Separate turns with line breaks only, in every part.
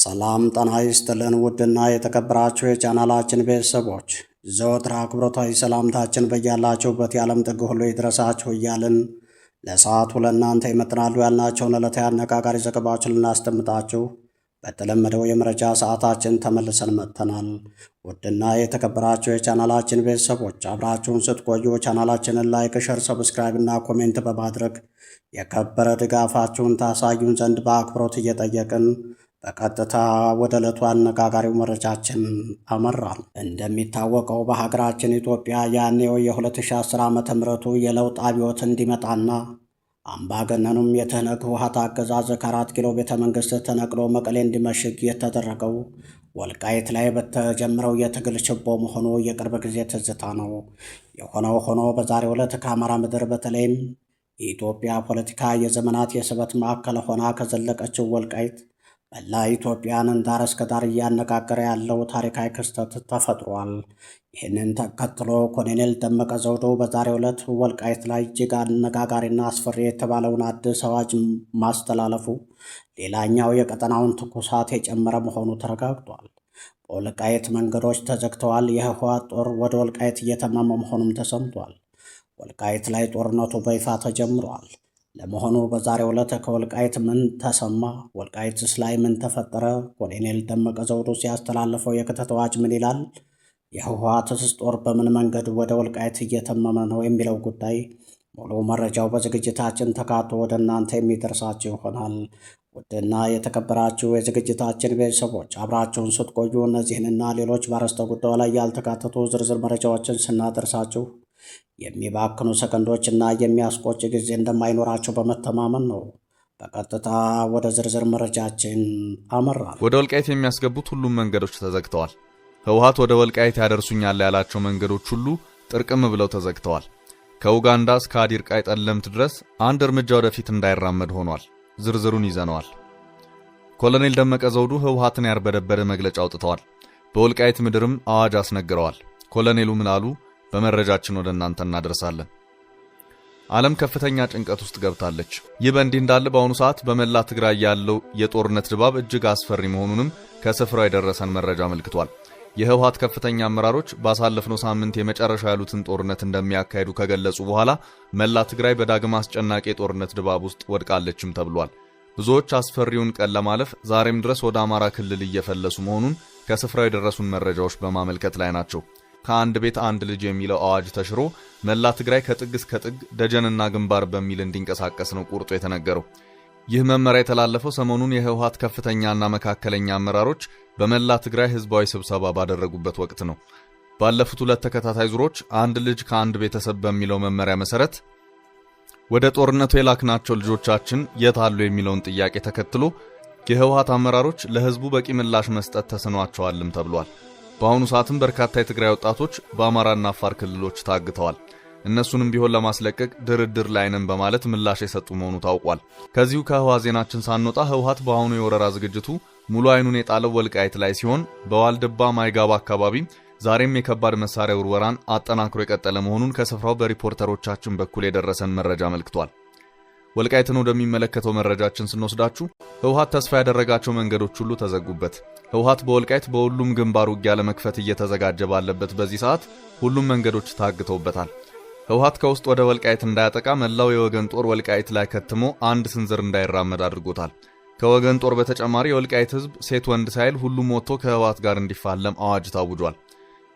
ሰላም ጤና ይስጥልን ውድና የተከበራችሁ የቻናላችን ቤተሰቦች ዘወትር አክብሮታዊ ሰላምታችን በያላችሁበት የዓለም ጥግ ሁሉ ይድረሳችሁ እያልን ለሰዓቱ ለእናንተ ይመጥናሉ ያልናቸውን ዕለታዊ አነጋጋሪ ዘገባዎችን ልናስደምጣችሁ በተለመደው የመረጃ ሰዓታችን ተመልሰን መጥተናል። ውድና የተከበራችሁ የቻናላችን ቤተሰቦች አብራችሁን ስትቆዩ ቻናላችንን ላይክ፣ ሸር፣ ሰብስክራይብ እና ኮሜንት በማድረግ የከበረ ድጋፋችሁን ታሳዩን ዘንድ በአክብሮት እየጠየቅን በቀጥታ ወደ ዕለቱ አነጋጋሪው መረጃችን አመራን። እንደሚታወቀው በሀገራችን ኢትዮጵያ ያኔው የ2010 ዓመተ ምህረቱ የለውጥ አብዮት እንዲመጣና አምባገነኑም የትህነግ ህወሓት አገዛዝ ከ4 ኪሎ ቤተ መንግስት ተነቅሎ መቀሌ እንዲመሽግ የተደረገው ወልቃይት ላይ በተጀመረው የትግል ችቦ መሆኑ የቅርብ ጊዜ ትዝታ ነው። የሆነው ሆኖ በዛሬው ዕለት ከአማራ ምድር በተለይም የኢትዮጵያ ፖለቲካ የዘመናት የስበት ማዕከል ሆና ከዘለቀችው ወልቃይት መላ ኢትዮጵያን ዳር እስከ ዳር እያነጋገረ ያለው ታሪካዊ ክስተት ተፈጥሯል። ይህንን ተከትሎ ኮሎኔል ደመቀ ዘውዱ በዛሬው ዕለት ወልቃይት ላይ እጅግ አነጋጋሪና አስፈሪ የተባለውን አዲስ አዋጅ ማስተላለፉ ሌላኛው የቀጠናውን ትኩሳት የጨመረ መሆኑ ተረጋግጧል። በወልቃይት መንገዶች ተዘግተዋል። የህወሓት ጦር ወደ ወልቃይት እየተመመ መሆኑም ተሰምቷል። ወልቃይት ላይ ጦርነቱ በይፋ ተጀምሯል። ለመሆኑ በዛሬው ዕለት ከወልቃይት ምን ተሰማ? ወልቃይትስ ላይ ምን ተፈጠረ? ኮሎኔል ደመቀ ዘውዱ ሲያስተላልፈው የክተት አዋጅ ምን ይላል? የህወሓትስ ጦር በምን መንገድ ወደ ወልቃይት እየተመመ ነው የሚለው ጉዳይ ሙሉ መረጃው በዝግጅታችን ተካቶ ወደ እናንተ የሚደርሳችሁ ይሆናል። ውድና የተከበራችሁ የዝግጅታችን ቤተሰቦች አብራችሁን ስትቆዩ እነዚህንና ሌሎች በአርዕስተ ጉዳዩ ላይ ያልተካተቱ ዝርዝር መረጃዎችን ስናደርሳችሁ የሚባክኑ ሰከንዶችና የሚያስቆጭ ጊዜ እንደማይኖራቸው በመተማመን ነው። በቀጥታ ወደ ዝርዝር መረጃችን አመራል።
ወደ ወልቃይት የሚያስገቡት ሁሉም መንገዶች ተዘግተዋል። ህወሓት ወደ ወልቃይት ያደርሱኛል ያላቸው መንገዶች ሁሉ ጥርቅም ብለው ተዘግተዋል። ከኡጋንዳ እስከ አዲርቃይ ጠለምት ድረስ አንድ እርምጃ ወደፊት እንዳይራመድ ሆኗል። ዝርዝሩን ይዘነዋል። ኮሎኔል ደመቀ ዘውዱ ህወሓትን ያርበደበደ መግለጫ አውጥተዋል። በወልቃይት ምድርም አዋጅ አስነግረዋል። ኮሎኔሉ ምን አሉ? በመረጃችን ወደ እናንተ እናደርሳለን። ዓለም ከፍተኛ ጭንቀት ውስጥ ገብታለች። ይህ በእንዲህ እንዳለ በአሁኑ ሰዓት በመላ ትግራይ ያለው የጦርነት ድባብ እጅግ አስፈሪ መሆኑንም ከስፍራው የደረሰን መረጃ አመልክቷል። የህወሓት ከፍተኛ አመራሮች ባሳለፍነው ሳምንት የመጨረሻ ያሉትን ጦርነት እንደሚያካሂዱ ከገለጹ በኋላ መላ ትግራይ በዳግም አስጨናቂ የጦርነት ድባብ ውስጥ ወድቃለችም ተብሏል። ብዙዎች አስፈሪውን ቀን ለማለፍ ዛሬም ድረስ ወደ አማራ ክልል እየፈለሱ መሆኑን ከስፍራው የደረሱን መረጃዎች በማመልከት ላይ ናቸው። ከአንድ ቤት አንድ ልጅ የሚለው አዋጅ ተሽሮ መላ ትግራይ ከጥግ እስከ ጥግ ደጀንና ግንባር በሚል እንዲንቀሳቀስ ነው ቁርጡ የተነገረው። ይህ መመሪያ የተላለፈው ሰሞኑን የህወሓት ከፍተኛና መካከለኛ አመራሮች በመላ ትግራይ ህዝባዊ ስብሰባ ባደረጉበት ወቅት ነው። ባለፉት 2 ተከታታይ ዙሮች አንድ ልጅ ከአንድ ቤተሰብ በሚለው መመሪያ መሰረት ወደ ጦርነቱ የላክናቸው ልጆቻችን የት አሉ የሚለውን ጥያቄ ተከትሎ የህወሓት አመራሮች ለህዝቡ በቂ ምላሽ መስጠት ተስኗቸዋልም ተብሏል። በአሁኑ ሰዓትም በርካታ የትግራይ ወጣቶች በአማራና አፋር ክልሎች ታግተዋል። እነሱንም ቢሆን ለማስለቀቅ ድርድር ላይ ነን በማለት ምላሽ የሰጡ መሆኑ ታውቋል። ከዚሁ ከህወሓት ዜናችን ሳንወጣ ህወሓት በአሁኑ የወረራ ዝግጅቱ ሙሉ አይኑን የጣለው ወልቃይት ላይ ሲሆን በዋልድባ ማይጋባ አካባቢ ዛሬም የከባድ መሳሪያ ውርወራን አጠናክሮ የቀጠለ መሆኑን ከስፍራው በሪፖርተሮቻችን በኩል የደረሰን መረጃ አመልክቷል። ወልቃይትን ወደሚመለከተው መረጃችን ስንወስዳችሁ ህወሓት ተስፋ ያደረጋቸው መንገዶች ሁሉ ተዘጉበት። ህወሓት በወልቃይት በሁሉም ግንባር ውጊያ ለመክፈት እየተዘጋጀ ባለበት በዚህ ሰዓት ሁሉም መንገዶች ታግተውበታል። ህወሓት ከውስጥ ወደ ወልቃይት እንዳያጠቃ መላው የወገን ጦር ወልቃይት ላይ ከትሞ አንድ ስንዝር እንዳይራመድ አድርጎታል። ከወገን ጦር በተጨማሪ የወልቃይት ህዝብ ሴት ወንድ ሳይል ሁሉም ወጥቶ ከህወሓት ጋር እንዲፋለም አዋጅ ታውጇል።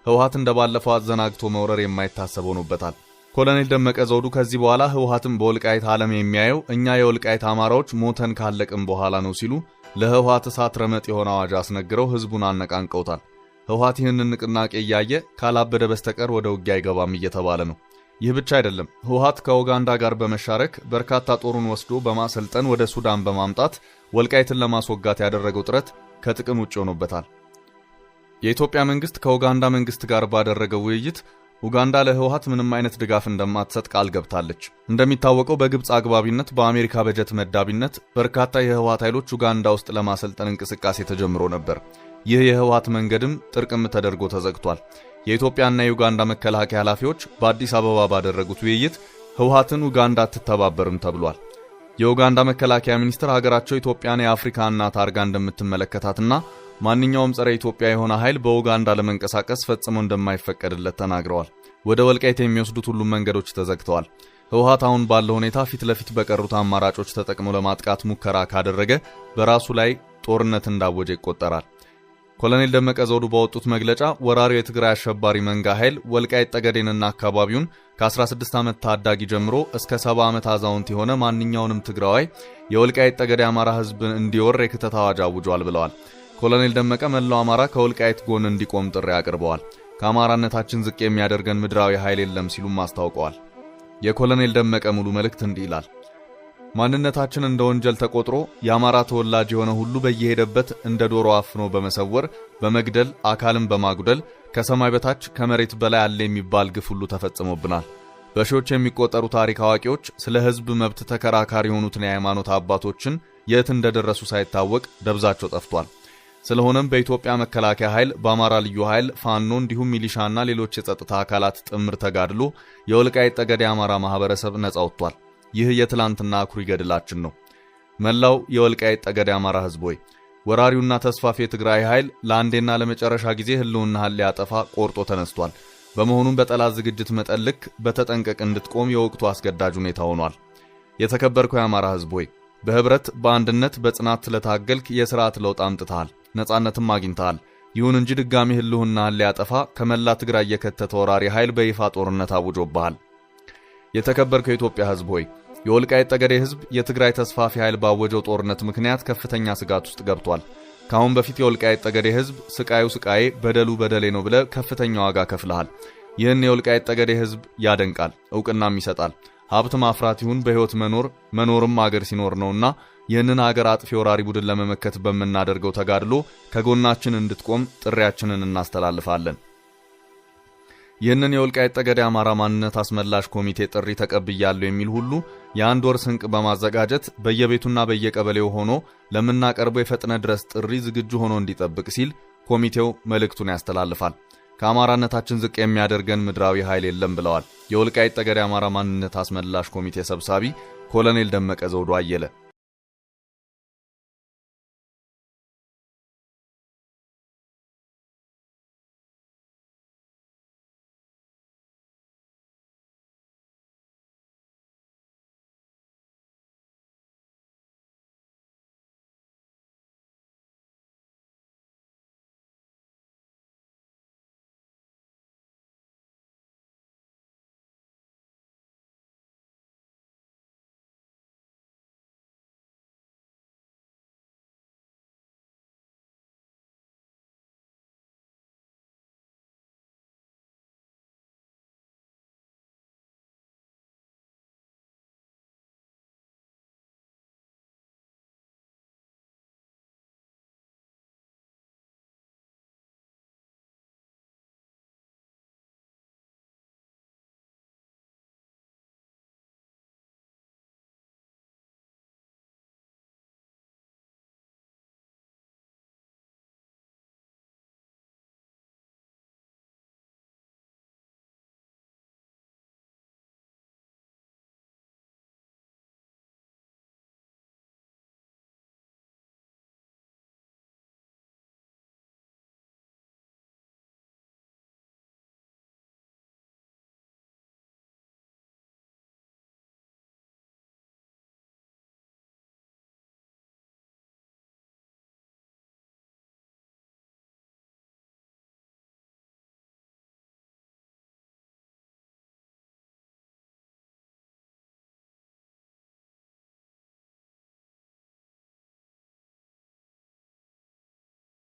ህወሓት እንደባለፈው አዘናግቶ መውረር የማይታሰብ ሆኖበታል። ኮሎኔል ደመቀ ዘውዱ ከዚህ በኋላ ህወሓትም በወልቃይት ዓለም የሚያየው እኛ የወልቃይት አማራዎች ሞተን ካለቅም በኋላ ነው ሲሉ ለህወሓት እሳት ረመጥ የሆነ አዋጅ አስነግረው ህዝቡን አነቃንቀውታል። ህወሓት ይህንን ንቅናቄ እያየ ካላበደ በስተቀር ወደ ውጊያ አይገባም እየተባለ ነው። ይህ ብቻ አይደለም። ህወሓት ከኡጋንዳ ጋር በመሻረክ በርካታ ጦሩን ወስዶ በማሰልጠን ወደ ሱዳን በማምጣት ወልቃይትን ለማስወጋት ያደረገው ጥረት ከጥቅም ውጭ ሆኖበታል። የኢትዮጵያ መንግስት ከኡጋንዳ መንግስት ጋር ባደረገው ውይይት ኡጋንዳ ለህወሓት ምንም አይነት ድጋፍ እንደማትሰጥ ቃል ገብታለች። እንደሚታወቀው በግብጽ አግባቢነት በአሜሪካ በጀት መዳቢነት በርካታ የህወሓት ኃይሎች ኡጋንዳ ውስጥ ለማሰልጠን እንቅስቃሴ ተጀምሮ ነበር። ይህ የህወሓት መንገድም ጥርቅም ተደርጎ ተዘግቷል። የኢትዮጵያና የኡጋንዳ መከላከያ ኃላፊዎች በአዲስ አበባ ባደረጉት ውይይት ህወሓትን ኡጋንዳ አትተባበርም ተብሏል። የኡጋንዳ መከላከያ ሚኒስትር ሀገራቸው ኢትዮጵያን የአፍሪካ እናት አድርጋ እንደምትመለከታትና ማንኛውም ጸረ ኢትዮጵያ የሆነ ኃይል በኡጋንዳ ለመንቀሳቀስ ፈጽሞ እንደማይፈቀድለት ተናግረዋል። ወደ ወልቃይት የሚወስዱት ሁሉም መንገዶች ተዘግተዋል። ህወሓት አሁን ባለው ሁኔታ ፊት ለፊት በቀሩት አማራጮች ተጠቅሞ ለማጥቃት ሙከራ ካደረገ በራሱ ላይ ጦርነት እንዳወጀ ይቆጠራል። ኮሎኔል ደመቀ ዘውዱ ባወጡት መግለጫ ወራሪው የትግራይ አሸባሪ መንጋ ኃይል ወልቃይት ጠገዴንና አካባቢውን ከ16 ዓመት ታዳጊ ጀምሮ እስከ 70 ዓመት አዛውንት የሆነ ማንኛውንም ትግራዋይ የወልቃይት ጠገዴ አማራ ህዝብ እንዲወር የክተት አዋጅ አውጇል ብለዋል። ኮሎኔል ደመቀ መላው አማራ ከወልቃይት ጎን እንዲቆም ጥሪ አቅርበዋል። ከአማራነታችን ዝቅ የሚያደርገን ምድራዊ ኃይል የለም ሲሉም አስታውቀዋል። የኮሎኔል ደመቀ ሙሉ መልእክት እንዲህ ይላል። ማንነታችን እንደ ወንጀል ተቆጥሮ የአማራ ተወላጅ የሆነ ሁሉ በየሄደበት እንደ ዶሮ አፍኖ በመሰወር በመግደል አካልን በማጉደል ከሰማይ በታች ከመሬት በላይ አለ የሚባል ግፍ ሁሉ ተፈጽሞብናል። በሺዎች የሚቆጠሩ ታሪክ አዋቂዎች ስለ ህዝብ መብት ተከራካሪ የሆኑትን የሃይማኖት አባቶችን የት እንደደረሱ ሳይታወቅ ደብዛቸው ጠፍቷል። ስለሆነም በኢትዮጵያ መከላከያ ኃይል፣ በአማራ ልዩ ኃይል፣ ፋኖ እንዲሁም ሚሊሻና ሌሎች የጸጥታ አካላት ጥምር ተጋድሎ የወልቃይት ጠገዴ አማራ ማህበረሰብ ነጻ ወጥቷል። ይህ የትላንትና አኩሪ ገድላችን ነው። መላው የወልቃይት ጠገዴ አማራ ህዝብ ሆይ ወራሪውና ተስፋፊ የትግራይ ኃይል ለአንዴና ለመጨረሻ ጊዜ ህልውናህን ሊያጠፋ ቆርጦ ተነስቷል። በመሆኑም በጠላት ዝግጅት መጠን ልክ በተጠንቀቅ እንድትቆም የወቅቱ አስገዳጅ ሁኔታ ሆኗል። የተከበርከው የአማራ ህዝብ ሆይ በህብረት በአንድነት በጽናት ስለታገልክ የሥርዓት ለውጥ አምጥተሃል፣ ነጻነትም አግኝተሃል። ይሁን እንጂ ድጋሚ ህልውናህን ሊያጠፋ ከመላ ትግራይ የከተተ ወራሪ ኃይል በይፋ ጦርነት አውጆብሃል። የተከበርከው የኢትዮጵያ ህዝብ ሆይ የወልቃይት ጠገዴ ህዝብ የትግራይ ተስፋፊ ኃይል ባወጀው ጦርነት ምክንያት ከፍተኛ ስጋት ውስጥ ገብቷል። ካሁን በፊት የወልቃይት ጠገዴ ህዝብ ስቃዩ ስቃዬ በደሉ በደሌ ነው ብለ ከፍተኛ ዋጋ ከፍለሃል። ይህን የወልቃይት ጠገዴ ህዝብ ያደንቃል፣ ዕውቅናም ይሰጣል። ሀብት ማፍራት ይሁን በህይወት መኖርም አገር ሲኖር ነውና ይህንን ሀገር አጥፊ ወራሪ ቡድን ለመመከት በመናደርገው ተጋድሎ ከጎናችን እንድትቆም ጥሪያችንን እናስተላልፋለን። ይህንን የወልቃይት ጠገዴ አማራ ማንነት አስመላሽ ኮሚቴ ጥሪ ተቀብያለሁ የሚል ሁሉ የአንድ ወር ስንቅ በማዘጋጀት በየቤቱና በየቀበሌው ሆኖ ለምናቀርበው የፈጥነ ድረስ ጥሪ ዝግጁ ሆኖ እንዲጠብቅ ሲል ኮሚቴው መልእክቱን ያስተላልፋል። ከአማራነታችን ዝቅ የሚያደርገን ምድራዊ ኃይል የለም ብለዋል የወልቃይት ጠገዴ አማራ ማንነት አስመላሽ ኮሚቴ ሰብሳቢ ኮሎኔል ደመቀ ዘውዱ አየለ።